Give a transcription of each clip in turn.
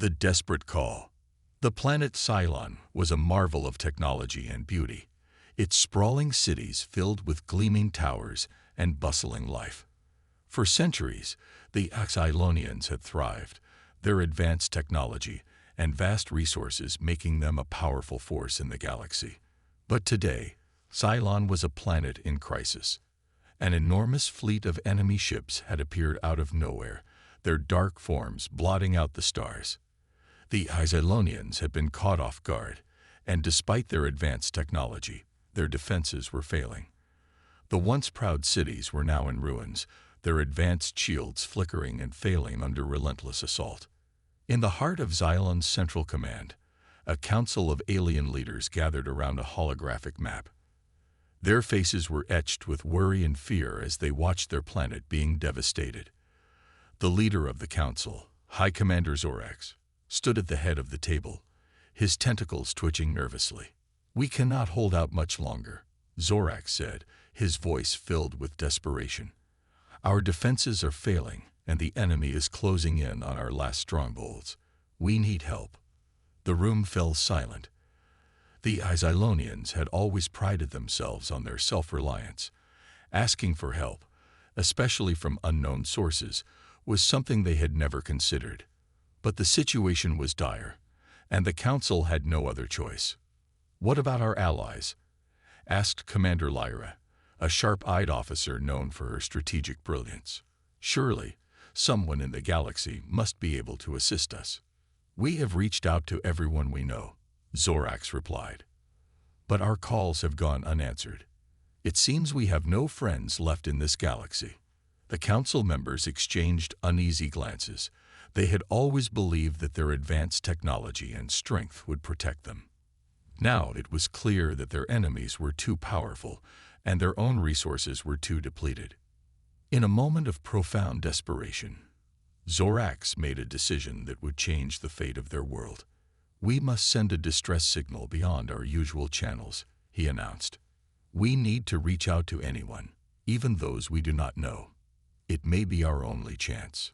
The Desperate Call. The planet Cylon was a marvel of technology and beauty, its sprawling cities filled with gleaming towers and bustling life. For centuries, the Cylonians had thrived, their advanced technology and vast resources making them a powerful force in the galaxy. But today, Cylon was a planet in crisis. An enormous fleet of enemy ships had appeared out of nowhere, their dark forms blotting out the stars. The Cylonians had been caught off guard, and despite their advanced technology, their defenses were failing. The once proud cities were now in ruins, their advanced shields flickering and failing under relentless assault. In the heart of Cylon's central command, a council of alien leaders gathered around a holographic map. Their faces were etched with worry and fear as they watched their planet being devastated. The leader of the council, High Commander Orcs, stood at the head of the table, his tentacles twitching nervously. "We cannot hold out much longer," Zorak said, his voice filled with desperation. "Our defenses are failing, and the enemy is closing in on our last strongholds. We need help." The room fell silent. The Cylonians had always prided themselves on their self-reliance. Asking for help, especially from unknown sources, was something they had never considered. But the situation was dire, and the council had no other choice. "What about our allies?" asked Commander Lyra, a sharp-eyed officer known for her strategic brilliance. "Surely, someone in the galaxy must be able to assist us." "We have reached out to everyone we know," Zorax replied. "But our calls have gone unanswered. It seems we have no friends left in this galaxy." The council members exchanged uneasy glances. They had always believed that their advanced technology and strength would protect them. Now it was clear that their enemies were too powerful, and their own resources were too depleted. In a moment of profound desperation, Zorax made a decision that would change the fate of their world. "We must send a distress signal beyond our usual channels," he announced. "We need to reach out to anyone, even those we do not know. It may be our only chance."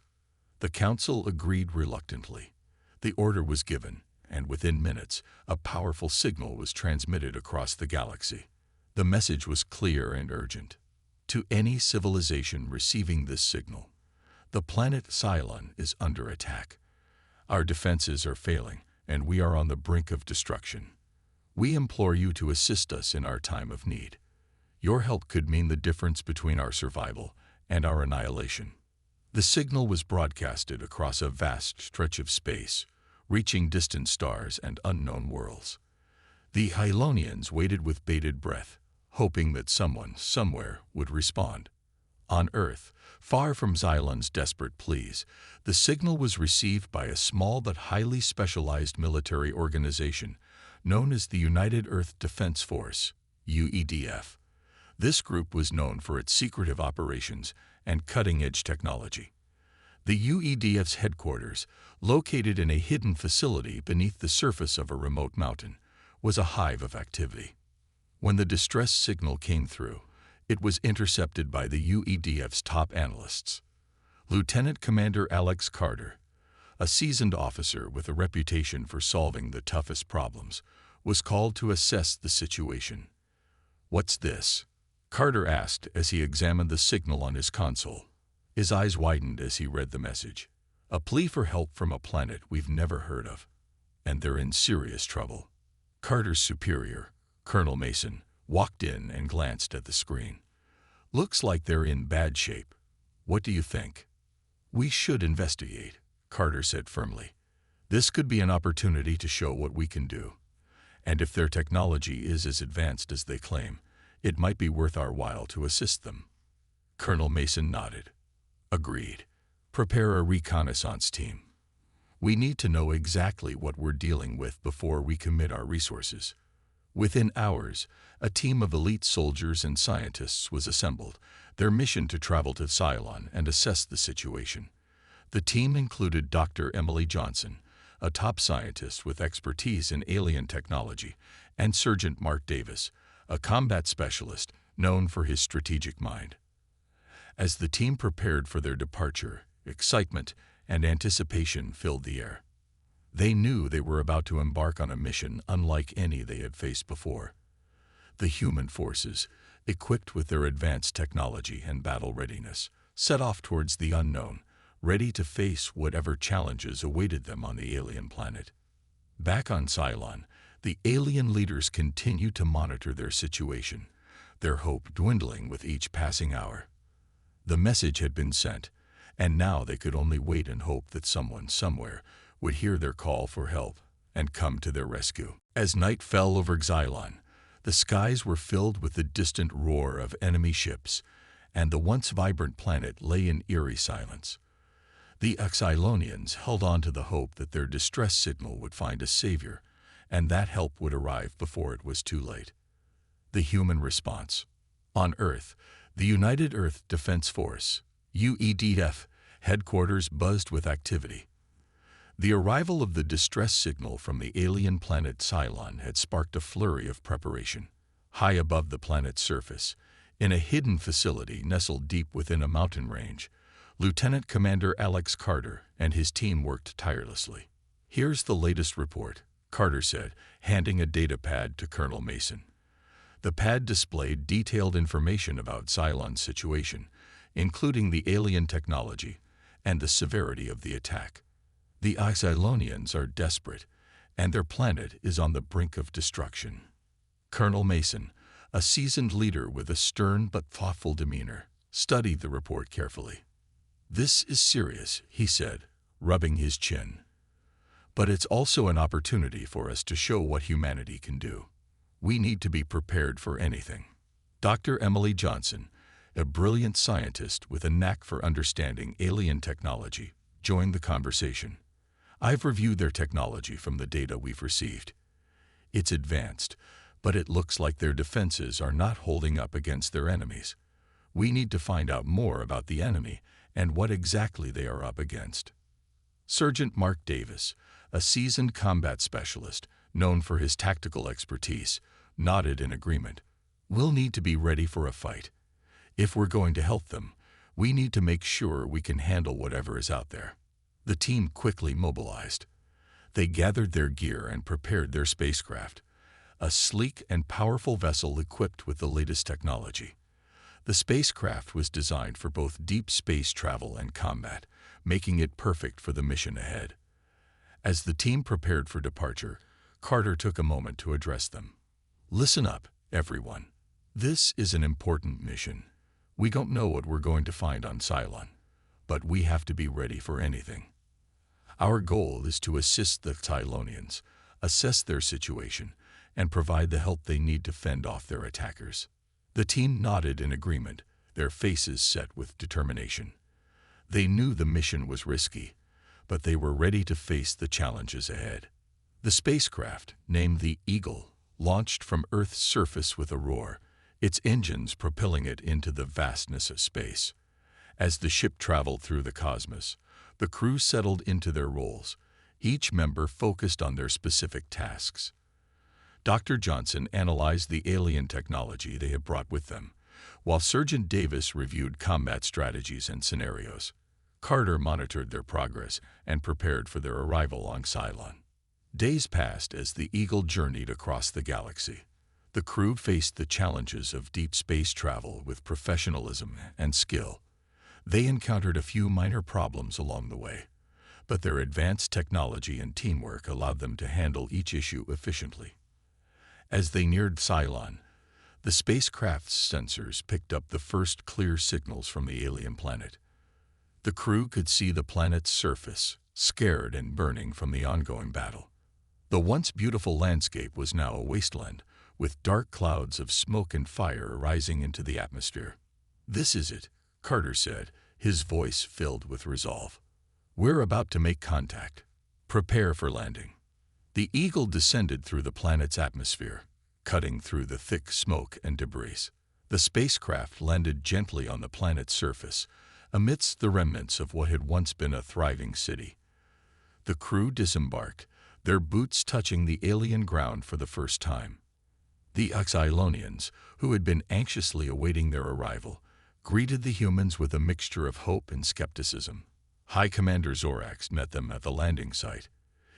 The council agreed reluctantly. The order was given, and within minutes, a powerful signal was transmitted across the galaxy. The message was clear and urgent. "To any civilization receiving this signal, the planet Cylon is under attack. Our defenses are failing, and we are on the brink of destruction. We implore you to assist us in our time of need. Your help could mean the difference between our survival and our annihilation." The signal was broadcasted across a vast stretch of space, reaching distant stars and unknown worlds. The Cylonians waited with bated breath, hoping that someone, somewhere, would respond. On Earth, far from Cylon's desperate pleas, the signal was received by a small but highly specialized military organization known as the United Earth Defense Force, UEDF. This group was known for its secretive operations and cutting-edge technology. The UEDF's headquarters, located in a hidden facility beneath the surface of a remote mountain, was a hive of activity. When the distress signal came through, it was intercepted by the UEDF's top analysts. Lieutenant Commander Alex Carter, a seasoned officer with a reputation for solving the toughest problems, was called to assess the situation. "What's this?" Carter asked as he examined the signal on his console. His eyes widened as he read the message. "A plea for help from a planet we've never heard of. And they're in serious trouble." Carter's superior, Colonel Mason, walked in and glanced at the screen. "Looks like they're in bad shape. What do you think?" "We should investigate," Carter said firmly. "This could be an opportunity to show what we can do. And if their technology is as advanced as they claim, it might be worth our while to assist them." Colonel Mason nodded. "Agreed. Prepare a reconnaissance team. We need to know exactly what we're dealing with before we commit our resources." Within hours, a team of elite soldiers and scientists was assembled, their mission to travel to Cylon and assess the situation. The team included Dr. Emily Johnson, a top scientist with expertise in alien technology, and Sergeant Mark Davis, a combat specialist known for his strategic mind. As the team prepared for their departure, excitement and anticipation filled the air. They knew they were about to embark on a mission unlike any they had faced before. The human forces, equipped with their advanced technology and battle readiness, set off towards the unknown, ready to face whatever challenges awaited them on the alien planet. Back on Cylon, the alien leaders continued to monitor their situation, their hope dwindling with each passing hour. The message had been sent, and now they could only wait and hope that someone somewhere would hear their call for help and come to their rescue. As night fell over Xylon, the skies were filled with the distant roar of enemy ships, and the once vibrant planet lay in eerie silence. The Xylonians held on to the hope that their distress signal would find a savior, and that help would arrive before it was too late. The human response. On Earth, the United Earth Defense Force, UEDF, headquarters buzzed with activity. The arrival of the distress signal from the alien planet Cylon had sparked a flurry of preparation. High above the planet's surface, in a hidden facility nestled deep within a mountain range, Lieutenant Commander Alex Carter and his team worked tirelessly. "Here's the latest report," Carter said, handing a data pad to Colonel Mason. The pad displayed detailed information about Cylon's situation, including the alien technology and the severity of the attack. The Xylonians are desperate, and their planet is on the brink of destruction. Colonel Mason, a seasoned leader with a stern but thoughtful demeanor, studied the report carefully. "This is serious," he said, rubbing his chin. "But it's also an opportunity for us to show what humanity can do. We need to be prepared for anything." Dr. Emily Johnson, a brilliant scientist with a knack for understanding alien technology, joined the conversation. "I've reviewed their technology from the data we've received. It's advanced, but it looks like their defenses are not holding up against their enemies. We need to find out more about the enemy and what exactly they are up against." Sergeant Mark Davis, a seasoned combat specialist known for his tactical expertise, nodded in agreement. "We'll need to be ready for a fight. If we're going to help them, we need to make sure we can handle whatever is out there." The team quickly mobilized. They gathered their gear and prepared their spacecraft, a sleek and powerful vessel equipped with the latest technology. The spacecraft was designed for both deep space travel and combat, making it perfect for the mission ahead. As the team prepared for departure, Carter took a moment to address them. "Listen up, everyone. This is an important mission. We don't know what we're going to find on Cylon, but we have to be ready for anything. Our goal is to assist the Cylonians, assess their situation, and provide the help they need to fend off their attackers." The team nodded in agreement, their faces set with determination. They knew the mission was risky, but they were ready to face the challenges ahead. The spacecraft, named the Eagle, launched from Earth's surface with a roar, its engines propelling it into the vastness of space. As the ship traveled through the cosmos, the crew settled into their roles, each member focused on their specific tasks. Dr. Johnson analyzed the alien technology they had brought with them, while Sergeant Davis reviewed combat strategies and scenarios. Carter monitored their progress and prepared for their arrival on Cylon. Days passed as the Eagle journeyed across the galaxy. The crew faced the challenges of deep space travel with professionalism and skill. They encountered a few minor problems along the way, but their advanced technology and teamwork allowed them to handle each issue efficiently. As they neared Cylon, the spacecraft's sensors picked up the first clear signals from the alien planet. The crew could see the planet's surface, scared and burning from the ongoing battle. The once beautiful landscape was now a wasteland, with dark clouds of smoke and fire rising into the atmosphere. "This is it," Carter said, his voice filled with resolve. "We're about to make contact. Prepare for landing." The Eagle descended through the planet's atmosphere, cutting through the thick smoke and debris. The spacecraft landed gently on the planet's surface, amidst the remnants of what had once been a thriving city. The crew disembarked, their boots touching the alien ground for the first time. The Xylonians, who had been anxiously awaiting their arrival, greeted the humans with a mixture of hope and skepticism. High Commander Zorax met them at the landing site,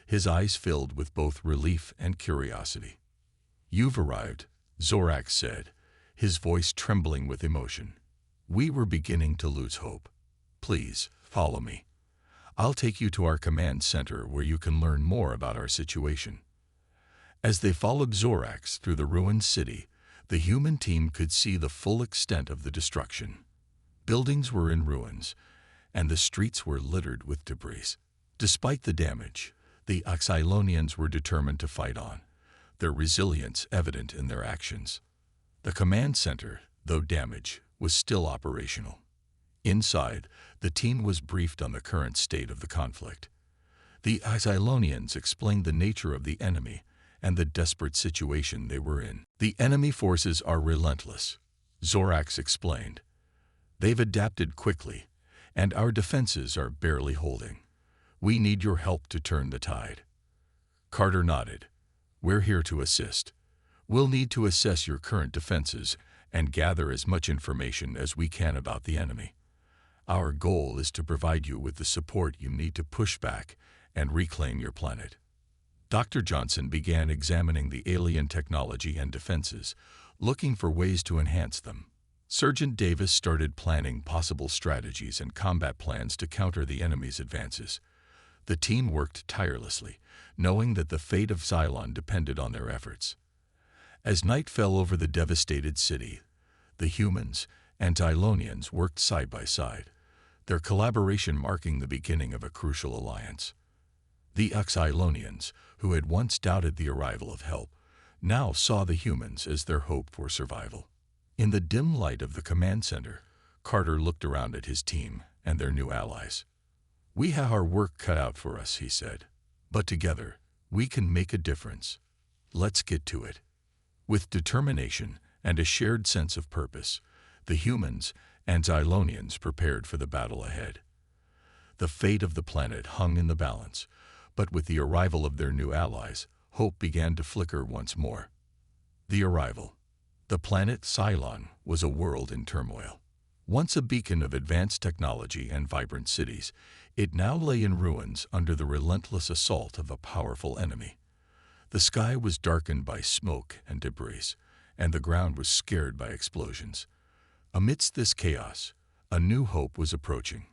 his eyes filled with both relief and curiosity. "You've arrived," Zorak said, his voice trembling with emotion. "We were beginning to lose hope. Please, follow me. I'll take you to our command center where you can learn more about our situation." As they followed Zorax through the ruined city, the human team could see the full extent of the destruction. Buildings were in ruins, and the streets were littered with debris. Despite the damage, the Oxylonians were determined to fight on, their resilience evident in their actions. The command center, though damaged, was still operational. Inside, the team was briefed on the current state of the conflict. The Oxylonians explained the nature of the enemy and the desperate situation they were in. "The enemy forces are relentless," Zorax explained. "They've adapted quickly, and our defenses are barely holding. We need your help to turn the tide." Carter nodded. "We're here to assist. We'll need to assess your current defenses and gather as much information as we can about the enemy. Our goal is to provide you with the support you need to push back and reclaim your planet." Dr. Johnson began examining the alien technology and defenses, looking for ways to enhance them. Sergeant Davis started planning possible strategies and combat plans to counter the enemy's advances. The team worked tirelessly, knowing that the fate of Xylon depended on their efforts. As night fell over the devastated city, the humans and Xylonians worked side by side, their collaboration marking the beginning of a crucial alliance. The Oxylonians, who had once doubted the arrival of help, now saw the humans as their hope for survival. In the dim light of the command center, Carter looked around at his team and their new allies. "We have our work cut out for us," he said. "But together, we can make a difference. Let's get to it." With determination and a shared sense of purpose, the humans and Xylonians prepared for the battle ahead. The fate of the planet hung in the balance, but with the arrival of their new allies, hope began to flicker once more. The arrival. The planet Cylon was a world in turmoil. Once a beacon of advanced technology and vibrant cities, it now lay in ruins under the relentless assault of a powerful enemy. The sky was darkened by smoke and debris, and the ground was scared by explosions. Amidst this chaos, a new hope was approaching.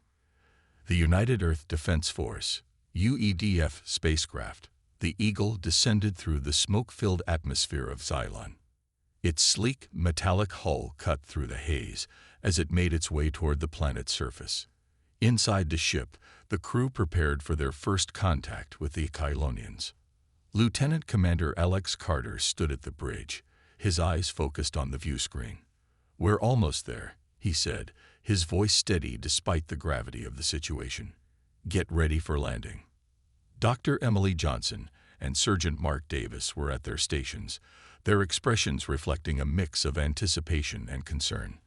The United Earth Defense Force, UEDF spacecraft, the Eagle descended through the smoke-filled atmosphere of Xylon. Its sleek, metallic hull cut through the haze as it made its way toward the planet's surface. Inside the ship, the crew prepared for their first contact with the Chylonians. Lieutenant Commander Alex Carter stood at the bridge, his eyes focused on the view screen. "We're almost there," he said, his voice steady despite the gravity of the situation. "Get ready for landing." Dr. Emily Johnson and Sergeant Mark Davis were at their stations, their expressions reflecting a mix of anticipation and concern.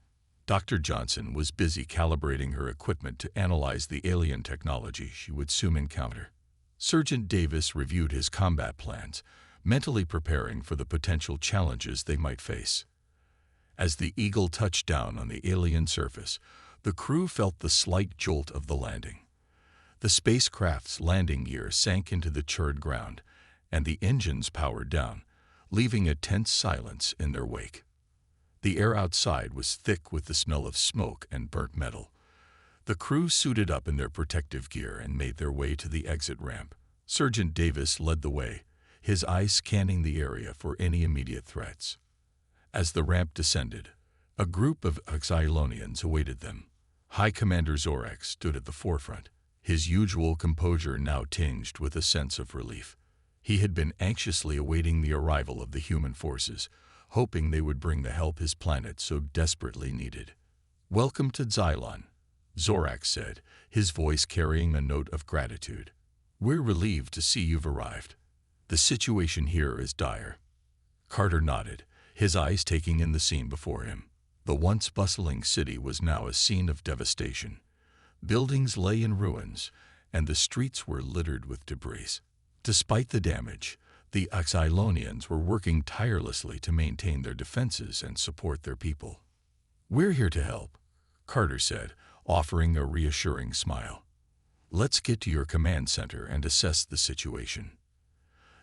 Dr. Johnson was busy calibrating her equipment to analyze the alien technology she would soon encounter. Sergeant Davis reviewed his combat plans, mentally preparing for the potential challenges they might face. As the Eagle touched down on the alien surface, the crew felt the slight jolt of the landing. The spacecraft's landing gear sank into the charred ground, and the engines powered down, leaving a tense silence in their wake. The air outside was thick with the smell of smoke and burnt metal. The crew suited up in their protective gear and made their way to the exit ramp. Sergeant Davis led the way, his eyes scanning the area for any immediate threats. As the ramp descended, a group of Xylonians awaited them. High Commander Zorak stood at the forefront, his usual composure now tinged with a sense of relief. He had been anxiously awaiting the arrival of the human forces, hoping they would bring the help his planet so desperately needed. "Welcome to Xylon," Zorak said, his voice carrying a note of gratitude. "We're relieved to see you've arrived. The situation here is dire." Carter nodded, his eyes taking in the scene before him. The once bustling city was now a scene of devastation. Buildings lay in ruins, and the streets were littered with debris. Despite the damage, the Oxylonians were working tirelessly to maintain their defenses and support their people. "We're here to help," Carter said, offering a reassuring smile. "Let's get to your command center and assess the situation."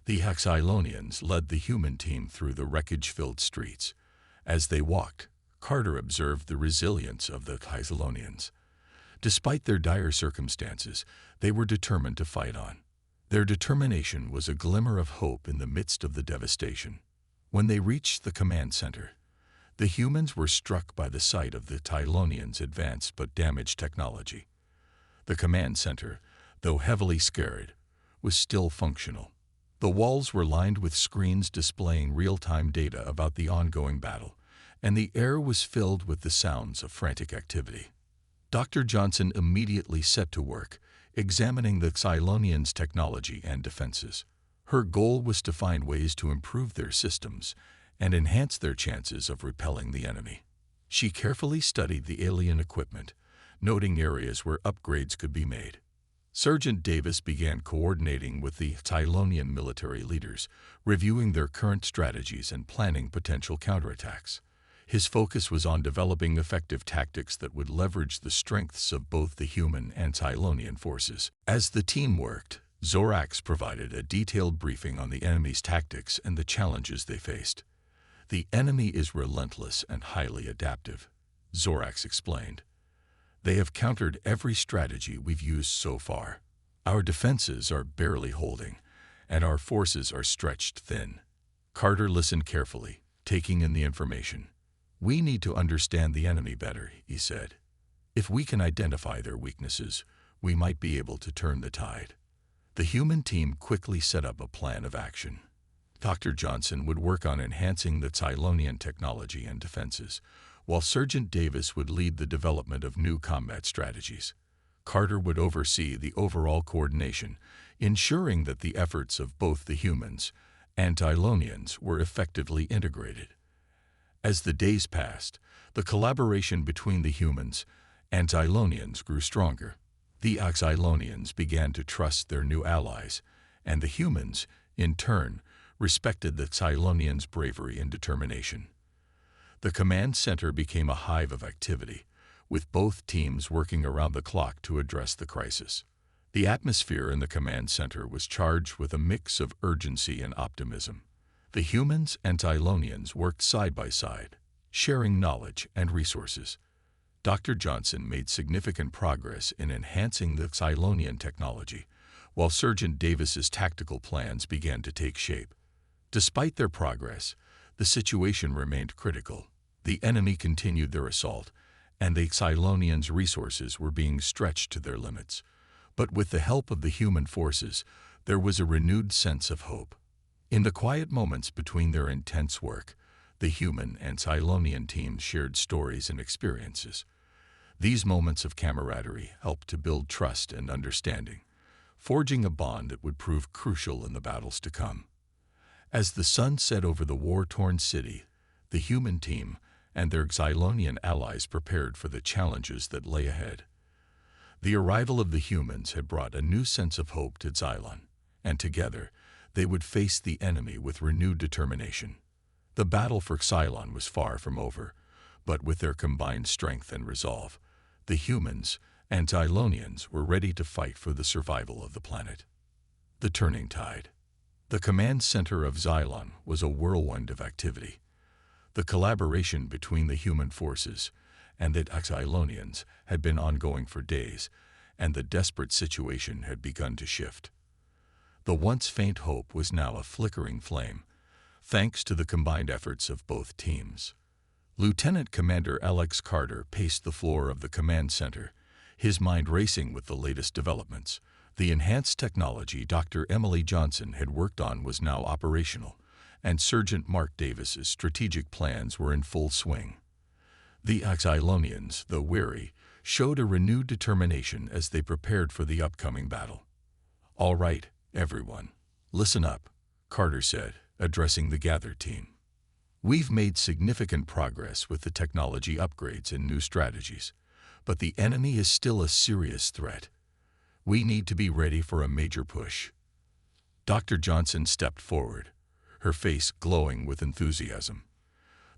The Hexylonians led the human team through the wreckage-filled streets. As they walked, Carter observed the resilience of the Hexylonians. Despite their dire circumstances, they were determined to fight on. Their determination was a glimmer of hope in the midst of the devastation. When they reached the command center, the humans were struck by the sight of the Hexylonians' advanced but damaged technology. The command center, though heavily scarred, was still functional. The walls were lined with screens displaying real-time data about the ongoing battle, and the air was filled with the sounds of frantic activity. Dr. Johnson immediately set to work, examining the Hexylonians' technology and defenses. Her goal was to find ways to improve their systems and enhance their chances of repelling the enemy. She carefully studied the alien equipment, noting areas where upgrades could be made. Sergeant Davis began coordinating with the Hexylonian military leaders, reviewing their current strategies and planning potential counterattacks. His focus was on developing effective tactics that would leverage the strengths of both the human and Hexylonian forces. As the team worked, Zorax provided a detailed briefing on the enemy's tactics and the challenges they faced. "The enemy is relentless and highly adaptive," Zorax explained. "They have countered every strategy we've used so far. Our defenses are barely holding, and our forces are stretched thin." Carter listened carefully, taking in the information. "We need to understand the enemy better," he said. "If we can identify their weaknesses, we might be able to turn the tide." The human team quickly set up a plan of action. Dr. Johnson would work on enhancing the Hexylonian technology and defenses, while Sergeant Davis would lead the development of new combat strategies. Carter would oversee the overall coordination, ensuring that the efforts of both the humans and Hexylonians were effectively integrated. As the days passed, the collaboration between the humans and Hexylonians grew stronger. The Hexylonians began to trust their new allies, and the humans, in turn, respected the Hexylonians' bravery and determination. The command center became a hive of activity, with both teams working around the clock to address the crisis. The atmosphere in the command center was charged with a mix of urgency and optimism. The humans and Hexylonians worked side by side, sharing knowledge and resources. Dr. Johnson made significant progress in enhancing the Hexylonian technology, while Sergeant Davis's tactical plans began to take shape. Despite their progress, the situation remained critical. The enemy continued their assault, and the Hexylonians' resources were being stretched to their limits. But with the help of the human forces, there was a renewed sense of hope. In the quiet moments between their intense work, the human and Hexylonian teams shared stories and experiences. These moments of camaraderie helped to build trust and understanding, forging a bond that would prove crucial in the battles to come. As the sun set over the war-torn city, the human team and their Hexylonian allies prepared for the challenges that lay ahead. The arrival of the humans had brought a new sense of hope to Xylon, and together they would face the enemy with renewed determination. The battle for Xylon was far from over, but with their combined strength and resolve, the humans and Hexylonians were ready to fight for the survival of the planet. The turning tide. The command center of Xylon was a whirlwind of activity. The collaboration between the human forces and the Hexylonians had been ongoing for days, and the desperate situation had begun to shift. The once faint hope was now a flickering flame, thanks to the combined efforts of both teams. Lieutenant Commander Alex Carter paced the floor of the command center, his mind racing with the latest developments. The enhanced technology Dr. Emily Johnson had worked on was now operational, and Sergeant Mark Davis's strategic plans were in full swing. The Hexylonians, though weary, showed a renewed determination as they prepared for the upcoming battle. "All right, everyone, listen up," Carter said, addressing the gathered team. "We've made significant progress with the technology upgrades and new strategies, but the enemy is still a serious threat. We need to be ready for a major push." Dr. Johnson stepped forward, her face glowing with enthusiasm.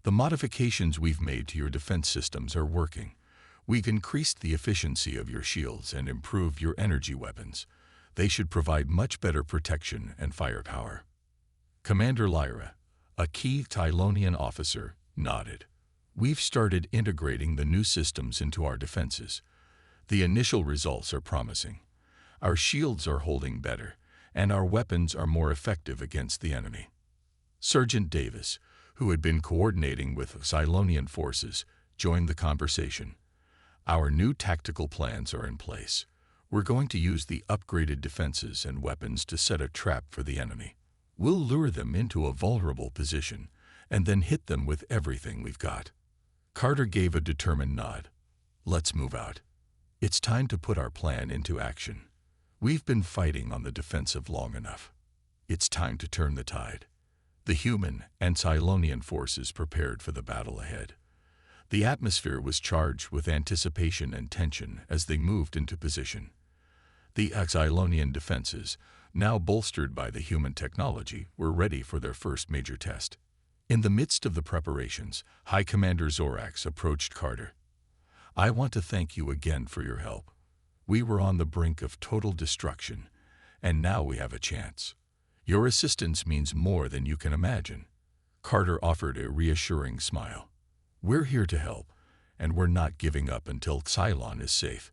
"The modifications we've made to your defense systems are working. We've increased the efficiency of your shields and improved your energy weapons. They should provide much better protection and firepower." Commander Lyra, a key Tylonian officer, nodded. We've started integrating the new systems into our defenses. The initial results are promising. Our shields are holding better, and our weapons are more effective against the enemy. Sergeant Davis, who had been coordinating with Cylonian forces, joined the conversation. Our new tactical plans are in place. We're going to use the upgraded defenses and weapons to set a trap for the enemy. We'll lure them into a vulnerable position and then hit them with everything we've got. Carter gave a determined nod. Let's move out. It's time to put our plan into action. We've been fighting on the defensive long enough. It's time to turn the tide. The human and Cylonian forces prepared for the battle ahead. The atmosphere was charged with anticipation and tension as they moved into position. The Cylonian defenses, now bolstered by the human technology, were ready for their first major test. In the midst of the preparations, High Commander Zorax approached Carter. I want to thank you again for your help. We were on the brink of total destruction, and now we have a chance. Your assistance means more than you can imagine. Carter offered a reassuring smile. We're here to help, and we're not giving up until Cylon is safe.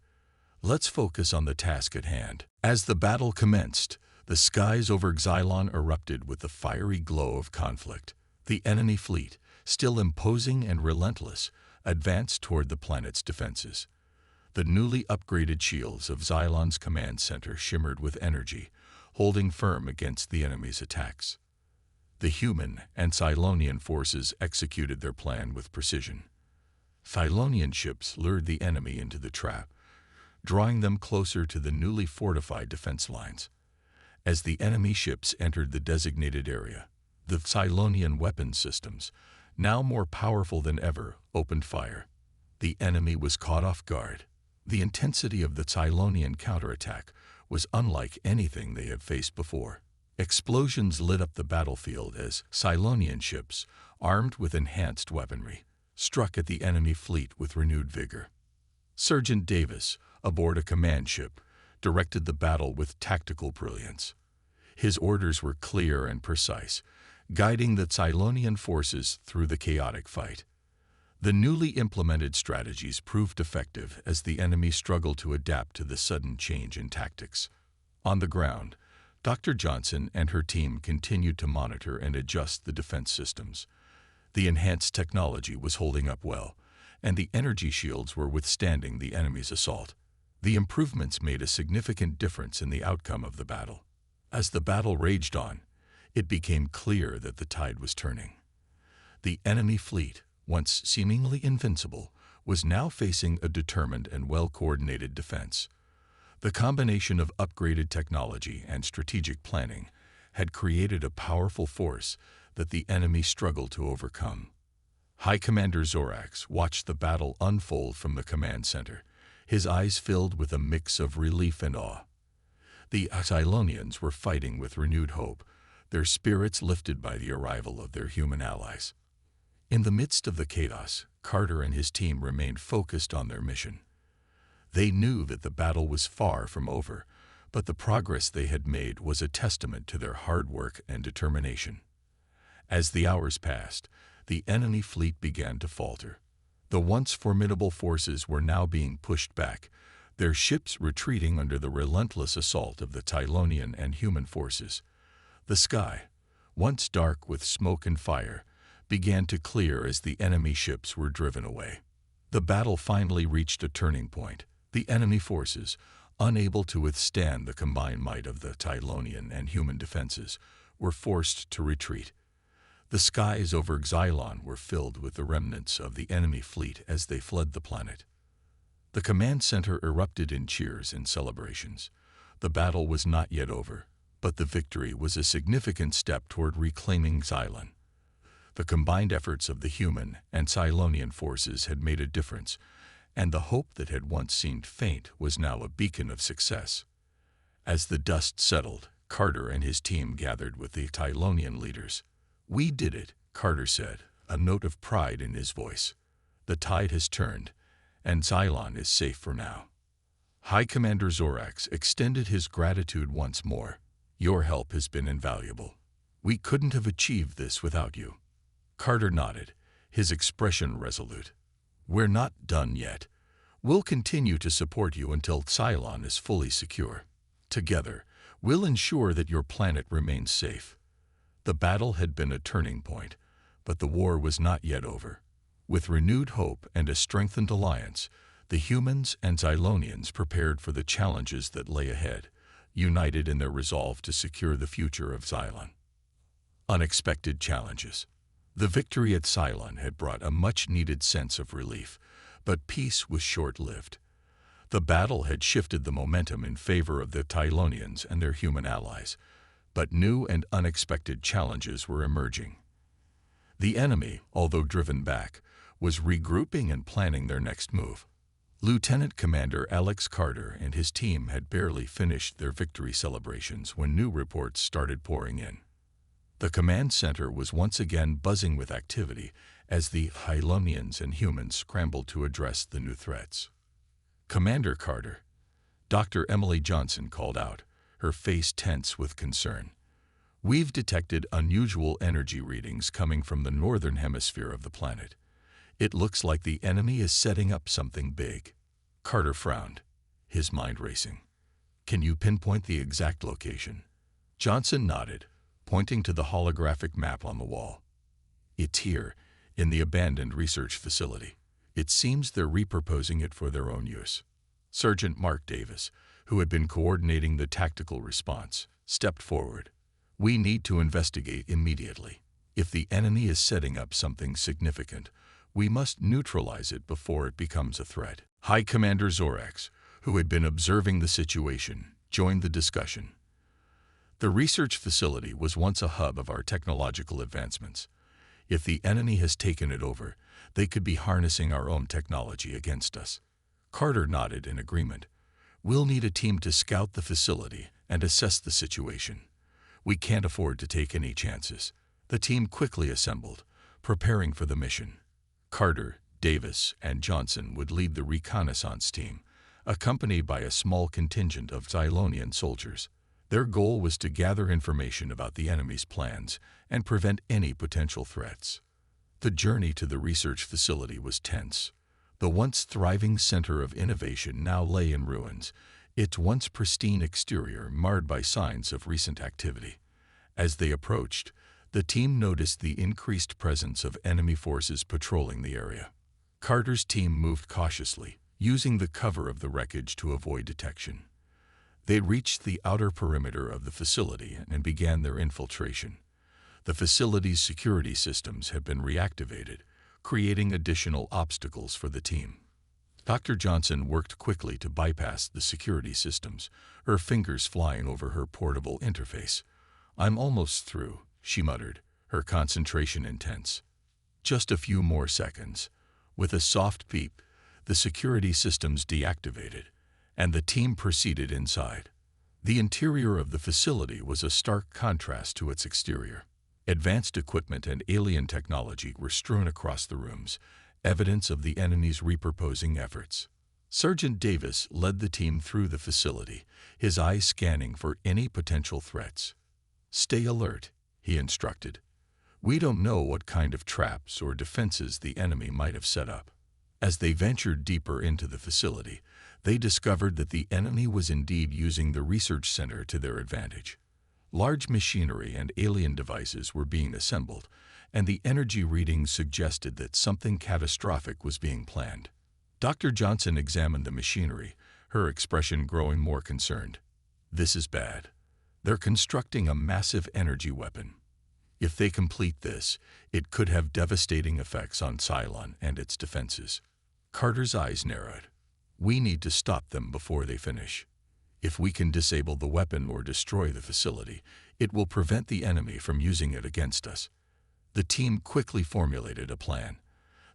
Let's focus on the task at hand. As the battle commenced, the skies over Xylon erupted with the fiery glow of conflict. The enemy fleet, still imposing and relentless, advanced toward the planet's defenses. The newly upgraded shields of Xylon's command center shimmered with energy, holding firm against the enemy's attacks. The human and Cylonian forces executed their plan with precision. Cylonian ships lured the enemy into the trap, drawing them closer to the newly fortified defense lines. As the enemy ships entered the designated area, the Cylonian weapon systems, now more powerful than ever, opened fire. The enemy was caught off guard. The intensity of the Cylonian counterattack was unlike anything they had faced before. Explosions lit up the battlefield as Cylonian ships, armed with enhanced weaponry, struck at the enemy fleet with renewed vigor. Sergeant Davis, aboard a command ship, directed the battle with tactical brilliance. His orders were clear and precise, guiding the Cylonian forces through the chaotic fight. The newly implemented strategies proved effective as the enemy struggled to adapt to the sudden change in tactics. On the ground, Dr. Johnson and her team continued to monitor and adjust the defense systems. The enhanced technology was holding up well, and the energy shields were withstanding the enemy's assault. The improvements made a significant difference in the outcome of the battle. As the battle raged on, it became clear that the tide was turning. The enemy fleet, once seemingly invincible, was now facing a determined and well-coordinated defense. The combination of upgraded technology and strategic planning had created a powerful force that the enemy struggled to overcome. High Commander Zorax watched the battle unfold from the command center, his eyes filled with a mix of relief and awe. The Cylonians were fighting with renewed hope, their spirits lifted by the arrival of their human allies. In the midst of the chaos, Carter and his team remained focused on their mission. They knew that the battle was far from over, but the progress they had made was a testament to their hard work and determination. As the hours passed, the enemy fleet began to falter. The once formidable forces were now being pushed back, their ships retreating under the relentless assault of the Tylonian and human forces. The sky, once dark with smoke and fire, began to clear as the enemy ships were driven away. The battle finally reached a turning point. The enemy forces, unable to withstand the combined might of the Tylonian and human defenses, were forced to retreat. The skies over Xylon were filled with the remnants of the enemy fleet as they fled the planet. The command center erupted in cheers and celebrations. The battle was not yet over, but the victory was a significant step toward reclaiming Xylon. The combined efforts of the human and Cylonian forces had made a difference, and the hope that had once seemed faint was now a beacon of success. As the dust settled, Carter and his team gathered with the Tylonian leaders. "We did it," Carter said, a note of pride in his voice. "The tide has turned, and Xylon is safe for now." High Commander Zorax extended his gratitude once more. "Your help has been invaluable. We couldn't have achieved this without you. Carter nodded, his expression resolute. We're not done yet. We'll continue to support you until Cylon is fully secure. Together, we'll ensure that your planet remains safe. The battle had been a turning point, but the war was not yet over. With renewed hope and a strengthened alliance, the humans and Xylonians prepared for the challenges that lay ahead, united in their resolve to secure the future of Xylon. Unexpected challenges. The victory at Cylon had brought a much-needed sense of relief, but peace was short-lived. The battle had shifted the momentum in favor of the Tylonians and their human allies, but new and unexpected challenges were emerging. The enemy, although driven back, was regrouping and planning their next move. Lieutenant Commander Alex Carter and his team had barely finished their victory celebrations when new reports started pouring in. The command center was once again buzzing with activity as the Hylonians and humans scrambled to address the new threats. Commander Carter, Dr. Emily Johnson called out, her face tense with concern. We've detected unusual energy readings coming from the northern hemisphere of the planet. It looks like the enemy is setting up something big. Carter frowned, his mind racing. Can you pinpoint the exact location? Johnson nodded, pointing to the holographic map on the wall. It's here, in the abandoned research facility. It seems they're repurposing it for their own use. Sergeant Mark Davis, who had been coordinating the tactical response, stepped forward. We need to investigate immediately. If the enemy is setting up something significant, we must neutralize it before it becomes a threat. High Commander Zorax, who had been observing the situation, joined the discussion. The research facility was once a hub of our technological advancements. If the enemy has taken it over, they could be harnessing our own technology against us. Carter nodded in agreement. We'll need a team to scout the facility and assess the situation. We can't afford to take any chances. The team quickly assembled, preparing for the mission. Carter, Davis, and Johnson would lead the reconnaissance team, accompanied by a small contingent of Xylonian soldiers. Their goal was to gather information about the enemy's plans and prevent any potential threats. The journey to the research facility was tense. The once thriving center of innovation now lay in ruins, its once pristine exterior marred by signs of recent activity. As they approached, the team noticed the increased presence of enemy forces patrolling the area. Carter's team moved cautiously, using the cover of the wreckage to avoid detection. They reached the outer perimeter of the facility and began their infiltration. The facility's security systems had been reactivated, creating additional obstacles for the team. Dr. Johnson worked quickly to bypass the security systems, her fingers flying over her portable interface. I'm almost through, she muttered, her concentration intense. Just a few more seconds. With a soft beep, the security systems deactivated, and the team proceeded inside. The interior of the facility was a stark contrast to its exterior. Advanced equipment and alien technology were strewn across the rooms, evidence of the enemy's repurposing efforts. Sergeant Davis led the team through the facility, his eyes scanning for any potential threats. Stay alert, he instructed. We don't know what kind of traps or defenses the enemy might have set up. As they ventured deeper into the facility, they discovered that the enemy was indeed using the research center to their advantage. Large machinery and alien devices were being assembled, and the energy readings suggested that something catastrophic was being planned. Dr. Johnson examined the machinery, her expression growing more concerned. This is bad. They're constructing a massive energy weapon. If they complete this, it could have devastating effects on Cylon and its defenses. Carter's eyes narrowed. We need to stop them before they finish. If we can disable the weapon or destroy the facility, it will prevent the enemy from using it against us. The team quickly formulated a plan.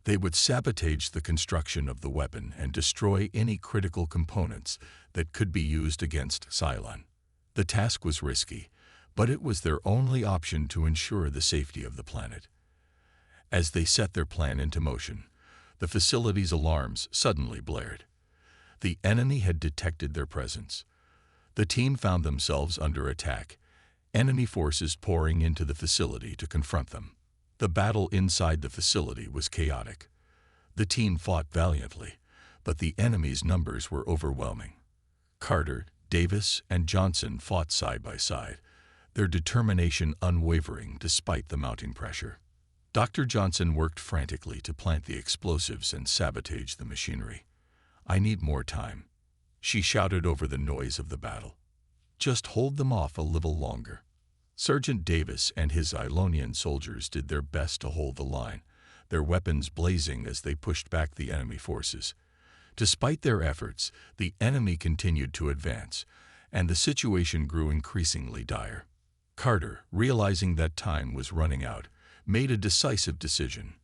They would sabotage the construction of the weapon and destroy any critical components that could be used against Cylon. The task was risky, but it was their only option to ensure the safety of the planet. As they set their plan into motion, the facility's alarms suddenly blared. The enemy had detected their presence. The team found themselves under attack, enemy forces pouring into the facility to confront them. The battle inside the facility was chaotic. The team fought valiantly, but the enemy's numbers were overwhelming. Carter, Davis, and Johnson fought side by side, their determination unwavering despite the mounting pressure. Dr. Johnson worked frantically to plant the explosives and sabotage the machinery. "I need more time," she shouted over the noise of the battle. "Just hold them off a little longer." Sergeant Davis and his Ilonian soldiers did their best to hold the line, their weapons blazing as they pushed back the enemy forces. Despite their efforts, the enemy continued to advance, and the situation grew increasingly dire. Carter, realizing that time was running out, made a decisive decision.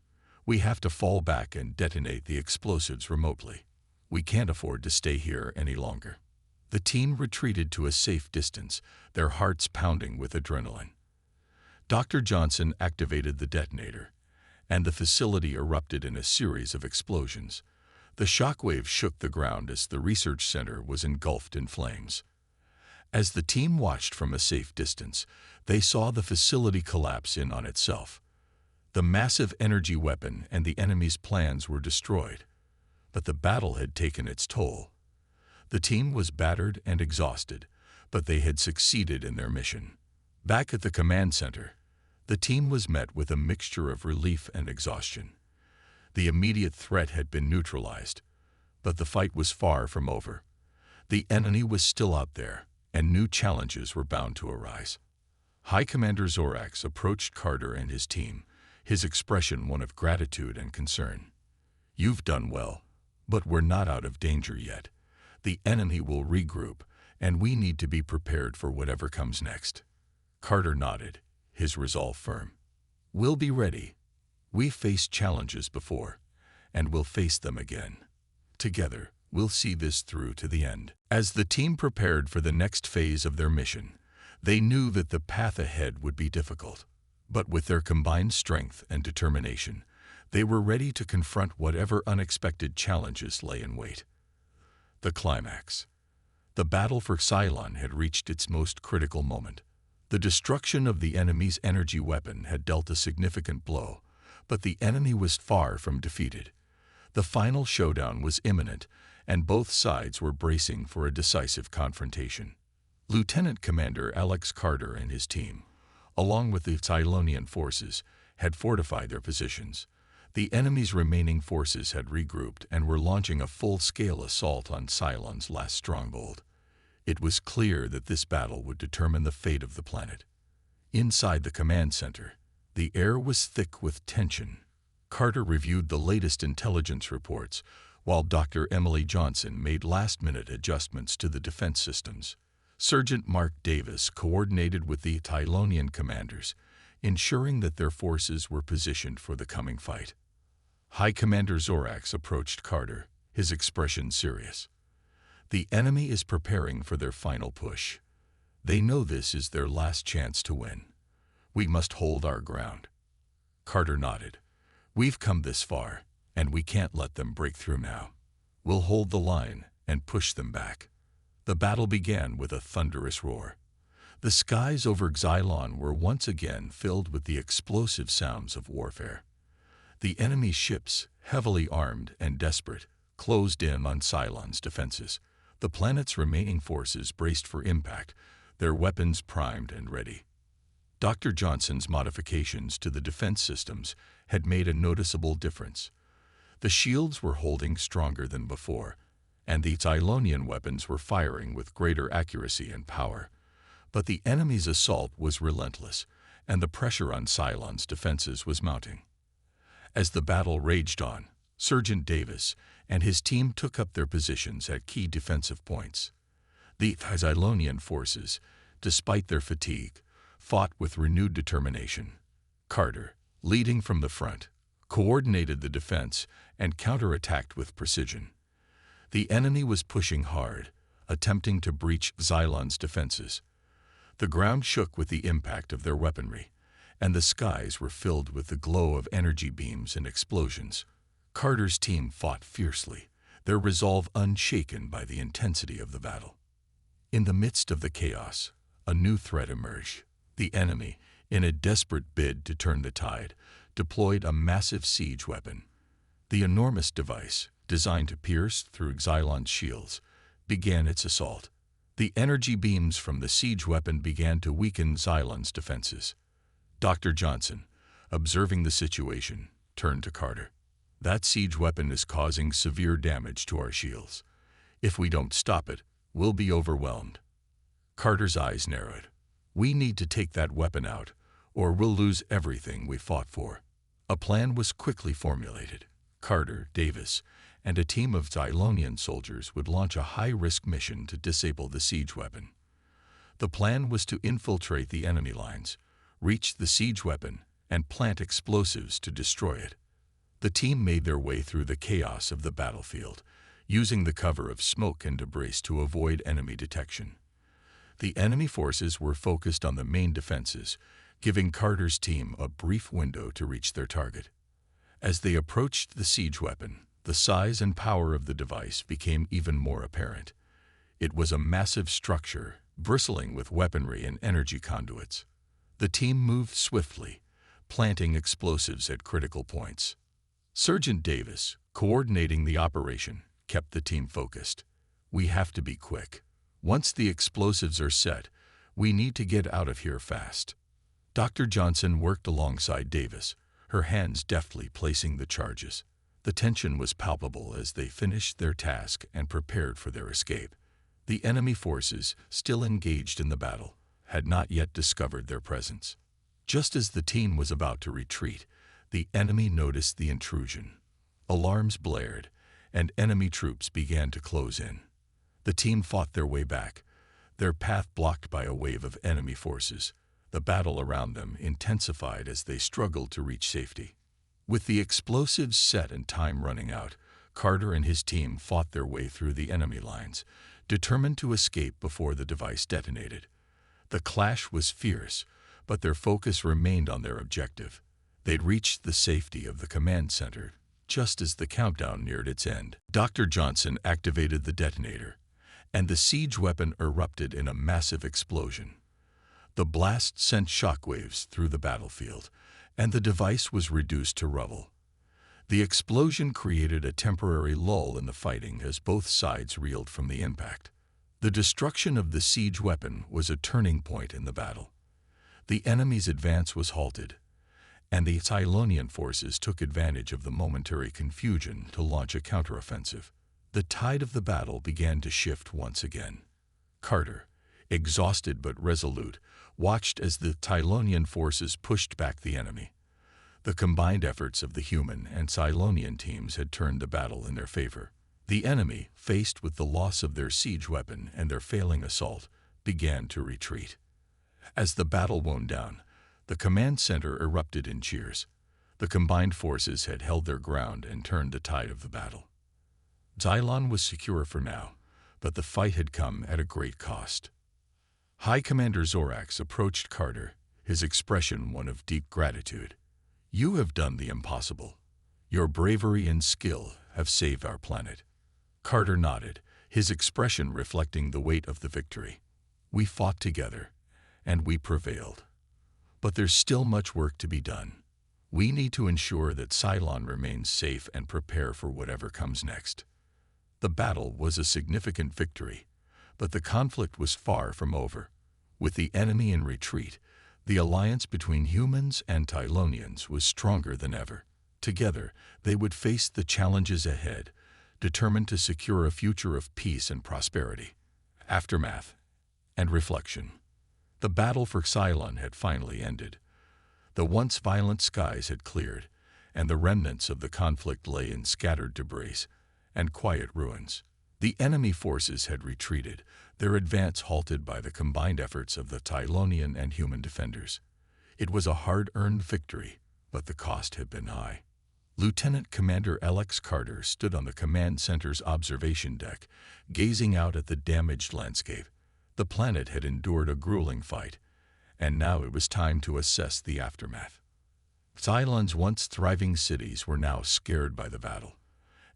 "We have to fall back and detonate the explosives remotely. We can't afford to stay here any longer." The team retreated to a safe distance, their hearts pounding with adrenaline. Dr. Johnson activated the detonator, and the facility erupted in a series of explosions. The shockwaves shook the ground as the research center was engulfed in flames. As the team watched from a safe distance, they saw the facility collapse in on itself. The massive energy weapon and the enemy's plans were destroyed, but the battle had taken its toll. The team was battered and exhausted, but they had succeeded in their mission. Back at the command center, the team was met with a mixture of relief and exhaustion. The immediate threat had been neutralized, but the fight was far from over. The enemy was still out there, and new challenges were bound to arise. High Commander Zorax approached Carter and his team, his expression one of gratitude and concern. "You've done well, but we're not out of danger yet. The enemy will regroup, and we need to be prepared for whatever comes next." Carter nodded, his resolve firm. "We'll be ready. We've faced challenges before, and we'll face them again. Together, we'll see this through to the end." As the team prepared for the next phase of their mission, they knew that the path ahead would be difficult. But with their combined strength and determination, they were ready to confront whatever unexpected challenges lay in wait. The climax. The battle for Cylon had reached its most critical moment. The destruction of the enemy's energy weapon had dealt a significant blow, but the enemy was far from defeated. The final showdown was imminent, and both sides were bracing for a decisive confrontation. Lieutenant Commander Alex Carter and his team, along with the Cylonian forces, had fortified their positions. The enemy's remaining forces had regrouped and were launching a full-scale assault on Cylon's last stronghold. It was clear that this battle would determine the fate of the planet. Inside the command center, the air was thick with tension. Carter reviewed the latest intelligence reports, while Dr. Emily Johnson made last-minute adjustments to the defense systems. Sergeant Mark Davis coordinated with the Cylonian commanders, ensuring that their forces were positioned for the coming fight. High Commander Zorax approached Carter, his expression serious. "The enemy is preparing for their final push. They know this is their last chance to win. We must hold our ground." Carter nodded. "We've come this far, and we can't let them break through now. We'll hold the line and push them back." The battle began with a thunderous roar. The skies over Xylon were once again filled with the explosive sounds of warfare. The enemy's ships, heavily armed and desperate, closed in on Cylon's defenses. The planet's remaining forces braced for impact, their weapons primed and ready. Dr. Johnson's modifications to the defense systems had made a noticeable difference. The shields were holding stronger than before, and the Cylonian weapons were firing with greater accuracy and power. But the enemy's assault was relentless, and the pressure on Cylon's defenses was mounting. As the battle raged on, Sergeant Davis and his team took up their positions at key defensive points. The Cylonian forces, despite their fatigue, fought with renewed determination. Carter, leading from the front, coordinated the defense and counterattacked with precision. The enemy was pushing hard, attempting to breach Xylon's defenses. The ground shook with the impact of their weaponry, and the skies were filled with the glow of energy beams and explosions. Carter's team fought fiercely, their resolve unshaken by the intensity of the battle. In the midst of the chaos, a new threat emerged. The enemy, in a desperate bid to turn the tide, deployed a massive siege weapon. The enormous device, designed to pierce through Xylon's shields, began its assault. The energy beams from the siege weapon began to weaken Xylon's defenses. Dr. Johnson, observing the situation, turned to Carter. "That siege weapon is causing severe damage to our shields. If we don't stop it, we'll be overwhelmed." Carter's eyes narrowed. "We need to take that weapon out, or we'll lose everything we fought for." A plan was quickly formulated. Carter, Davis, and a team of Xylonian soldiers would launch a high-risk mission to disable the siege weapon. The plan was to infiltrate the enemy lines, reach the siege weapon, and plant explosives to destroy it. The team made their way through the chaos of the battlefield, using the cover of smoke and debris to avoid enemy detection. The enemy forces were focused on the main defenses, giving Carter's team a brief window to reach their target. As they approached the siege weapon, the size and power of the device became even more apparent. It was a massive structure, bristling with weaponry and energy conduits. The team moved swiftly, planting explosives at critical points. Sergeant Davis, coordinating the operation, kept the team focused. "We have to be quick. Once the explosives are set, we need to get out of here fast." Dr. Johnson worked alongside Davis, her hands deftly placing the charges. The tension was palpable as they finished their task and prepared for their escape. The enemy forces, still engaged in the battle, had not yet discovered their presence. Just as the team was about to retreat, the enemy noticed the intrusion. Alarms blared, and enemy troops began to close in. The team fought their way back, their path blocked by a wave of enemy forces. The battle around them intensified as they struggled to reach safety. With the explosives set and time running out, Carter and his team fought their way through the enemy lines, determined to escape before the device detonated. The clash was fierce, but their focus remained on their objective. They'd reached the safety of the command center just as the countdown neared its end. Dr. Johnson activated the detonator, and the siege weapon erupted in a massive explosion. The blast sent shockwaves through the battlefield, and the device was reduced to rubble. The explosion created a temporary lull in the fighting as both sides reeled from the impact. The destruction of the siege weapon was a turning point in the battle. The enemy's advance was halted, and the Xylonian forces took advantage of the momentary confusion to launch a counteroffensive. The tide of the battle began to shift once again. Carter, exhausted but resolute, watched as the Xylonian forces pushed back the enemy. The combined efforts of the human and Xylonian teams had turned the battle in their favor. The enemy, faced with the loss of their siege weapon and their failing assault, began to retreat. As the battle wound down, the command center erupted in cheers. The combined forces had held their ground and turned the tide of the battle. Xylon was secure for now, but the fight had come at a great cost. High Commander Zorax approached Carter, his expression one of deep gratitude. "You have done the impossible. Your bravery and skill have saved our planet." Carter nodded, his expression reflecting the weight of the victory. "We fought together, and we prevailed. But there's still much work to be done. We need to ensure that Cylon remains safe and prepare for whatever comes next." The battle was a significant victory, but the conflict was far from over. With the enemy in retreat, the alliance between humans and Tylonians was stronger than ever. Together, they would face the challenges ahead, determined to secure a future of peace and prosperity. Aftermath and reflection. The battle for Cylon had finally ended. The once violent skies had cleared, and the remnants of the conflict lay in scattered debris and quiet ruins. The enemy forces had retreated, their advance halted by the combined efforts of the Tylonian and human defenders. It was a hard-earned victory, but the cost had been high. Lieutenant Commander Alex Carter stood on the command center's observation deck, gazing out at the damaged landscape. The planet had endured a grueling fight, and now it was time to assess the aftermath. Cylon's once thriving cities were now scared by the battle,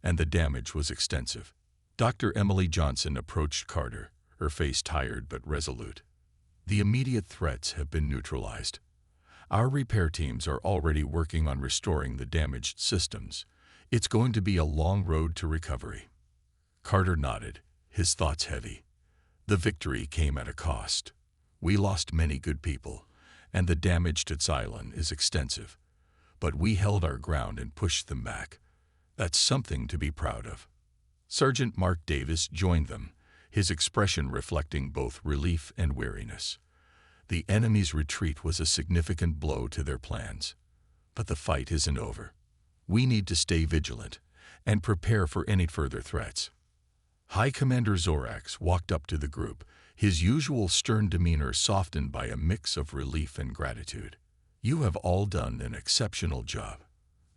and the damage was extensive. Dr. Emily Johnson approached Carter, her face tired but resolute. The immediate threats have been neutralized. Our repair teams are already working on restoring the damaged systems. It's going to be a long road to recovery. Carter nodded, his thoughts heavy. The victory came at a cost. We lost many good people, and the damage to Xylon is extensive. But we held our ground and pushed them back. That's something to be proud of. Sergeant Mark Davis joined them, his expression reflecting both relief and weariness. The enemy's retreat was a significant blow to their plans. But the fight isn't over. We need to stay vigilant and prepare for any further threats. High Commander Zorax walked up to the group, his usual stern demeanor softened by a mix of relief and gratitude. You have all done an exceptional job.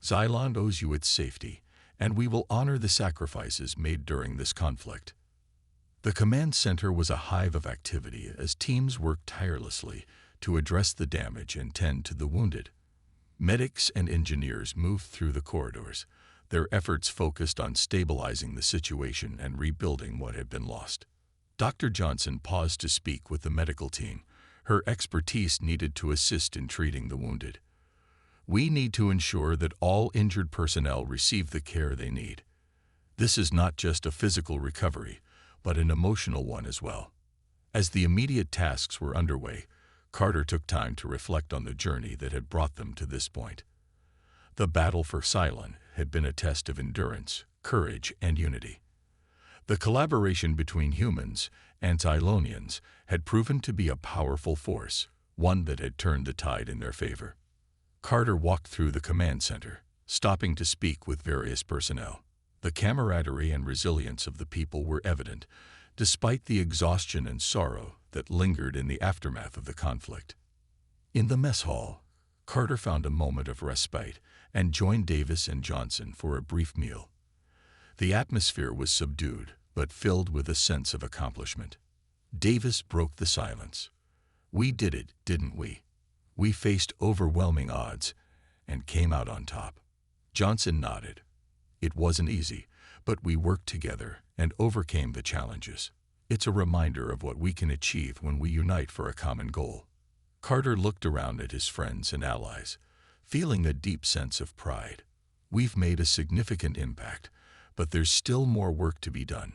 Xylon owes you its safety, and we will honor the sacrifices made during this conflict. The command center was a hive of activity as teams worked tirelessly to address the damage and tend to the wounded. Medics and engineers moved through the corridors, their efforts focused on stabilizing the situation and rebuilding what had been lost. Dr. Johnson paused to speak with the medical team, her expertise needed to assist in treating the wounded. We need to ensure that all injured personnel receive the care they need. This is not just a physical recovery, but an emotional one as well. As the immediate tasks were underway, Carter took time to reflect on the journey that had brought them to this point. The battle for Xylon had been a test of endurance, courage, and unity. The collaboration between humans and Xylonians had proven to be a powerful force, one that had turned the tide in their favor. Carter walked through the command center, stopping to speak with various personnel. The camaraderie and resilience of the people were evident, despite the exhaustion and sorrow that lingered in the aftermath of the conflict. In the mess hall, Carter found a moment of respite and joined Davis and Johnson for a brief meal. The atmosphere was subdued, but filled with a sense of accomplishment. Davis broke the silence. We did it, didn't we? We faced overwhelming odds and came out on top. Johnson nodded. It wasn't easy, but we worked together and overcame the challenges. It's a reminder of what we can achieve when we unite for a common goal. Carter looked around at his friends and allies, feeling a deep sense of pride. We've made a significant impact, but there's still more work to be done.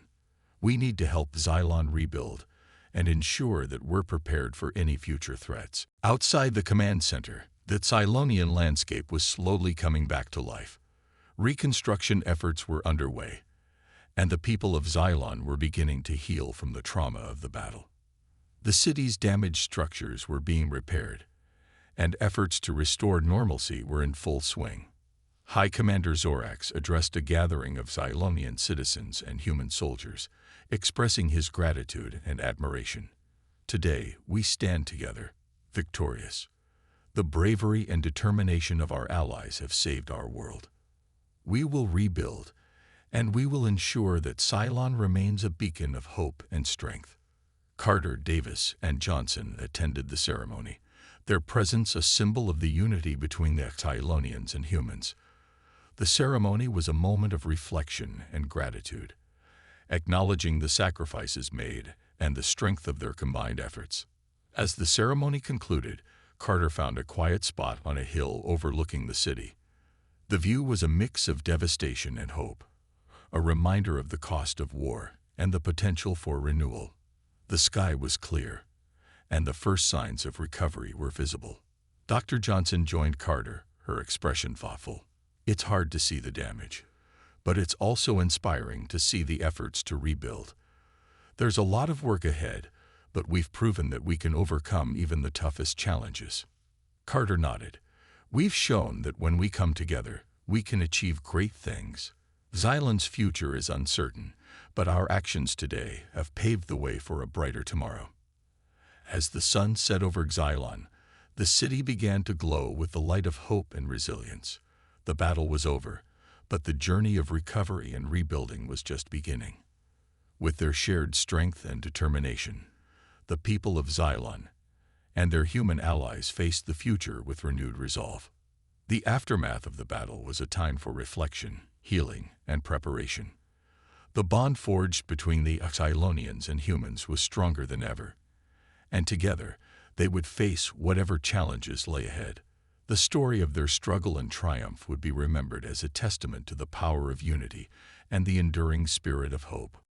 We need to help Xylon rebuild and ensure that we're prepared for any future threats. Outside the command center, the Xylonian landscape was slowly coming back to life. Reconstruction efforts were underway, and the people of Xylon were beginning to heal from the trauma of the battle. The city's damaged structures were being repaired, and efforts to restore normalcy were in full swing. High Commander Zorax addressed a gathering of Xylonian citizens and human soldiers, expressing his gratitude and admiration. Today, we stand together, victorious. The bravery and determination of our allies have saved our world. We will rebuild, and we will ensure that Xylon remains a beacon of hope and strength. Carter, Davis, and Johnson attended the ceremony, their presence a symbol of the unity between the Xylonians and humans. The ceremony was a moment of reflection and gratitude, acknowledging the sacrifices made and the strength of their combined efforts. As the ceremony concluded, Carter found a quiet spot on a hill overlooking the city. The view was a mix of devastation and hope, a reminder of the cost of war and the potential for renewal. The sky was clear, and the first signs of recovery were visible. Dr. Johnson joined Carter, her expression thoughtful. It's hard to see the damage, but it's also inspiring to see the efforts to rebuild. There's a lot of work ahead, but we've proven that we can overcome even the toughest challenges. Carter nodded. We've shown that when we come together, we can achieve great things. Xylon's future is uncertain, but our actions today have paved the way for a brighter tomorrow. As the sun set over Xylon, the city began to glow with the light of hope and resilience. The battle was over, but the journey of recovery and rebuilding was just beginning. With their shared strength and determination, the people of Xylon and their human allies faced the future with renewed resolve. The aftermath of the battle was a time for reflection, healing, and preparation. The bond forged between the Xylonians and humans was stronger than ever, and together They would face whatever challenges lay ahead. The story of their struggle and triumph would be remembered as a testament to the power of unity and the enduring spirit of hope.